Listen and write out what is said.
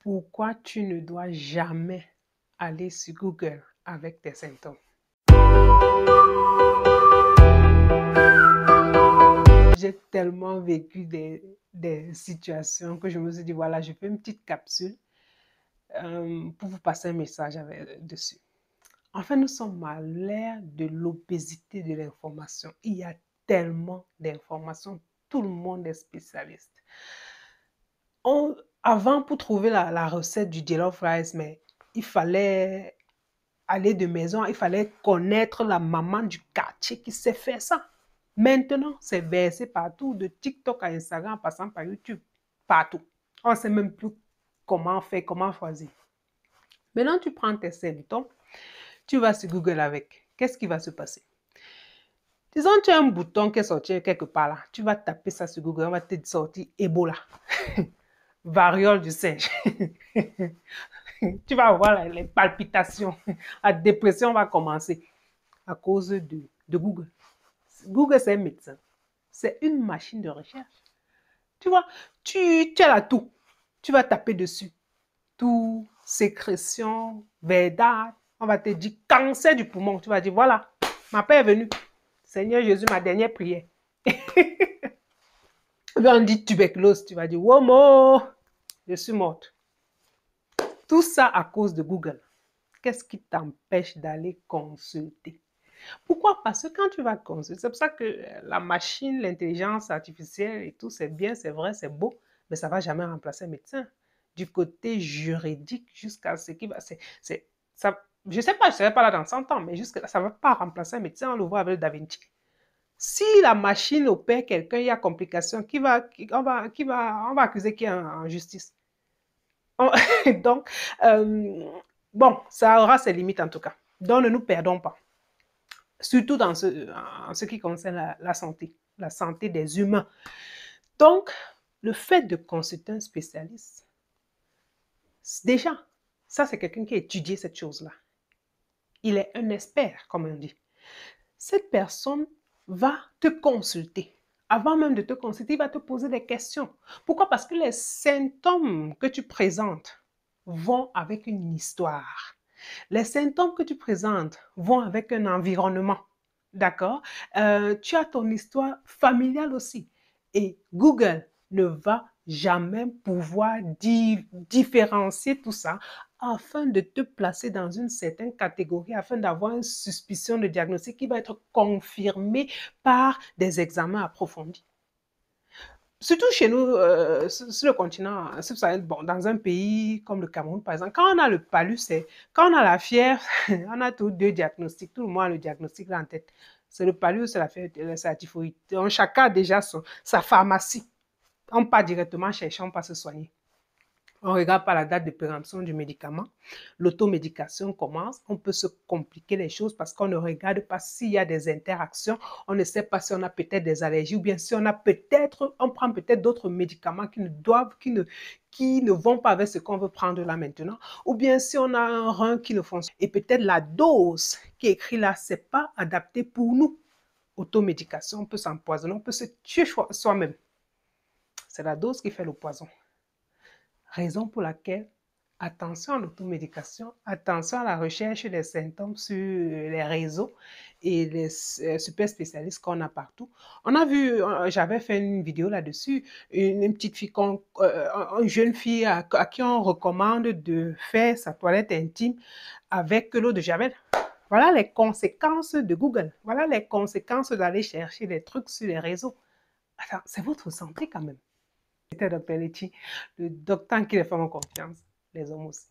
Pourquoi tu ne dois jamais aller sur Google avec tes symptômes? J'ai tellement vécu des situations que je me suis dit, voilà, je fais une petite capsule pour vous passer un message dessus. En fait, nous sommes à l'ère de l'obésité de l'information. Il y a tellement d'informations. Tout le monde est spécialiste. Avant, pour trouver la recette du jollof rice, mais il fallait aller de maison, il fallait connaître la maman du quartier qui sait faire ça. Maintenant, c'est versé partout, de TikTok à Instagram, en passant par YouTube, partout. On ne sait même plus comment faire, comment choisir. Maintenant, tu prends tes symptômes, tu vas sur Google avec. Qu'est-ce qui va se passer? Disons, tu as un bouton qui est sorti quelque part là. Tu vas taper ça sur Google, on va te sortir Ebola, variole du singe. Tu vas avoir les palpitations. La dépression va commencer à cause de Google. Google, c'est un médecin. C'est une machine de recherche. Tu vois, tu as là tout. Tu vas taper dessus. Tout, sécrétion, verdâtre. On va te dire cancer du poumon. Tu vas dire, voilà, ma paix est venue. Seigneur Jésus, ma dernière prière. On dit tuberculose. Tu vas dire, womo, je suis morte. Tout ça à cause de Google. Qu'est-ce qui t'empêche d'aller consulter? Pourquoi? Parce que quand tu vas consulter, c'est pour ça que la machine, l'intelligence artificielle et tout, c'est bien, c'est vrai, c'est beau, mais ça ne va jamais remplacer un médecin. Du côté juridique jusqu'à ce qui va... ça, je ne sais pas, je ne serai pas là dans 100 ans, mais jusqu'à là, ça ne va pas remplacer un médecin, on le voit avec Da Vinci. Si la machine opère quelqu'un, il y a complication, on va accuser qui en justice? Donc, bon, ça aura ses limites en tout cas. Donc, ne nous perdons pas. Surtout en ce qui concerne la santé des humains. Donc, le fait de consulter un spécialiste, déjà, ça c'est quelqu'un qui a étudié cette chose-là. Il est un expert, comme on dit. Cette personne va te consulter. Avant même de te consulter, il va te poser des questions. Pourquoi? Parce que les symptômes que tu présentes vont avec une histoire. Les symptômes que tu présentes vont avec un environnement. D'accord? Tu as ton histoire familiale aussi. Et Google ne va jamais pouvoir différencier tout ça afin de te placer dans une certaine catégorie, afin d'avoir une suspicion de diagnostic qui va être confirmée par des examens approfondis. Surtout chez nous, sur le continent, bon, dans un pays comme le Cameroun, par exemple, quand on a le palu, quand on a la fièvre, on a tous deux diagnostics, tout le monde a le diagnostic là en tête. C'est le palu ou c'est la fièvre, c'est la typhoïde. Donc, chacun a déjà sa pharmacie. On part directement chercher, on ne peut pas se soigner. On ne regarde pas la date de péremption du médicament. L'automédication commence. On peut se compliquer les choses parce qu'on ne regarde pas s'il y a des interactions. On ne sait pas si on a peut-être des allergies ou bien si on prend peut-être d'autres médicaments qui ne vont pas avec ce qu'on veut prendre là maintenant. Ou bien si on a un rein qui ne fonctionne. Et peut-être la dose qui est écrite là, ce n'est pas adapté pour nous. Automédication, on peut s'empoisonner, on peut se tuer soi-même. C'est la dose qui fait le poison. Raison pour laquelle, attention à l'automédication, attention à la recherche des symptômes sur les réseaux et les super spécialistes qu'on a partout. On a vu, j'avais fait une vidéo là-dessus, une petite fille, une jeune fille à qui on recommande de faire sa toilette intime avec l'eau de Javel. Voilà les conséquences de Google. Voilà les conséquences d'aller chercher des trucs sur les réseaux. Attends, c'est votre santé quand même. C'était Dr. Lechi, le docteur en qui les femmes ont confiance, les hommes aussi.